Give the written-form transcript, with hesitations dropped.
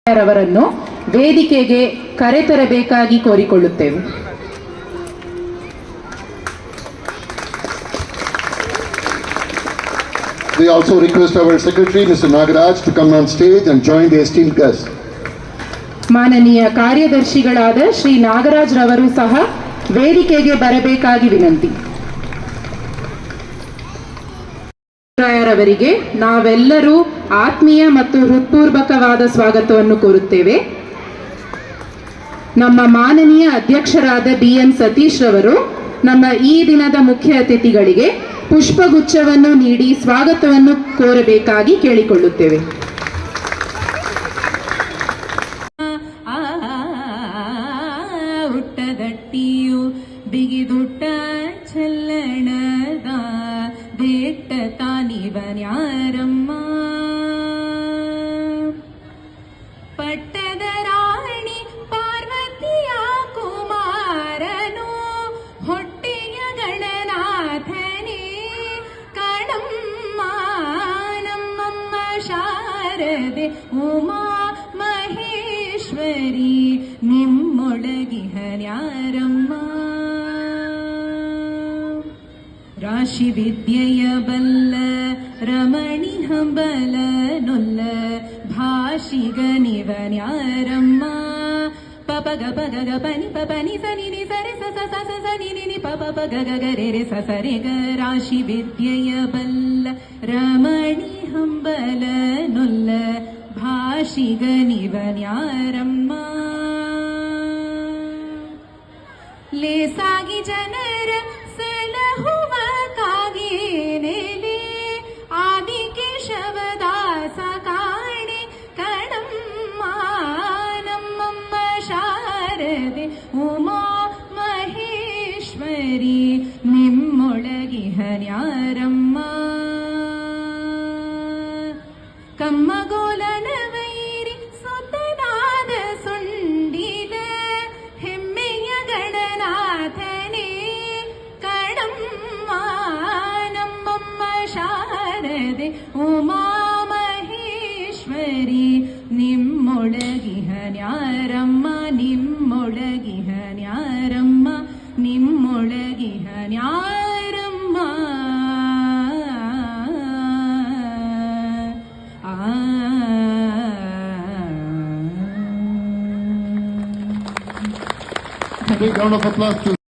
ಅವರನ್ನು ವೇದಿಕೆಗೆ ಕರೆತರಬೇಕಾಗಿ ಕೋರಿಕೊಳ್ಳುತ್ತೇವೆ. We also request our secretary, Mr. Nagaraj, to come on stage and join the esteemed guests. ಮಾನನೀಯ ಕಾರ್ಯದರ್ಶಿಗಳಾದ ಶ್ರೀ ನಾಗರಾಜ್ ರವರು ಸಹ ವೇದಿಕೆಗೆ ಬರಬೇಕಾಗಿ ವಿನಂತಿ. ಅವರಿಗೆ ನಾವೆಲ್ಲರೂ ಆತ್ಮೀಯ ಮತ್ತು ಹೃತ್ಪೂರ್ವಕವಾದ ಸ್ವಾಗತವನ್ನು ಕೋರುತ್ತೇವೆ. ನಮ್ಮ ಮಾನನೀಯ ಅಧ್ಯಕ್ಷರಾದ BN ಸತೀಶ್ ರವರು ನಮ್ಮ ಈ ದಿನದ ಮುಖ್ಯ ಅತಿಥಿಗಳಿಗೆ ಪುಷ್ಪಗುಚ್ಛವನ್ನು ನೀಡಿ ಸ್ವಾಗತವನ್ನು ಕೋರಬೇಕಾಗಿ ಕೇಳಿಕೊಳ್ಳುತ್ತೇವೆ. ಹುಟ್ಟದಟ್ಟಿಯು ಬಿಗಿದುಟ್ಟ ಚೆಲ್ಲಣದ ಬೇಟ್ಟ ತಾನಿವನ್ಯಾರಮ್ಮ ಪಟ್ಟದ ರಾಣಿ ಪಾರ್ವತಿಯ ಕುಮಾರನು ಹೊಟ್ಟೆಯ ಗಣನಾಥನೇ ಕಣಮ್ಮ ನಮ್ಮಮ್ಮ ಶಾರದೆ ಉಮಾ ಮಹೇಶ್ವರಿ ನಿಮ್ಮೊಳಗಿಹನ್ಯಾರಮ್ಮ ರಾಶಿ ವಿದ್ಯೆಯ ಬಲ್ಲ ರಮಣಿ ಹಂಬಲ ನೊಲ್ಲ ಭಾಷಿಗನಿವನ್ಯಾರಮ್ಮ ಪಪ ಗಪ ಗಗ ಪನಿ ಪನಿ ಸನಿ ನಿ ಸರೆ ಸ ಸನಿ ನಿ ಪಪ ಗಗ ಗರೆ ರೆ ಸರೆ ಗ ರಾಶಿ ವಿದ್ಯೆಯ ಬಲ್ಲ ರಮಣಿ ಹಂಬಲ ನೊಲ್ಲ ಭಾಷಿಗನಿವನ್ಯಾರಮ್ಮ ಲೇಸಾಗಿ ಜನರ ಸಲಹುವ ಕಾಗೇನೆಲೆ ಆದಿಕೇಶವದಾಸ ಕಾಣೆ ಕಣಮ್ಮ ನಮ್ಮಮ್ಮ ಶಾರದೆ ಉಮಾ ಮಹೇಶ್ವರಿ ನಿಮ್ಮೊಳಗಿಹನ್ಯಾರಮ್ಮ ಕಮ್ಮಗೋಲನ ವೈರಿ ಸುತನಾದ ಸುಂಡಿಲ ಹೆಮ್ಮೆಯ ಗಣನಾಥನೇ ಕಣಮ್ಮ ನಮ್ಮಮ್ಮ ಶಾರದೆ Uma Maheshwari ನಿಮ್ಮೊಳಗಿಹನ್ಯಾರಮ್ಮ ನಿಮ್ಮೊಳಗಿಹನ್ಯಾರಮ್ಮ ನಿಮ್ಮೊಳಗಿಹನ್ಯಾರಮ್ಮ Big round of applause to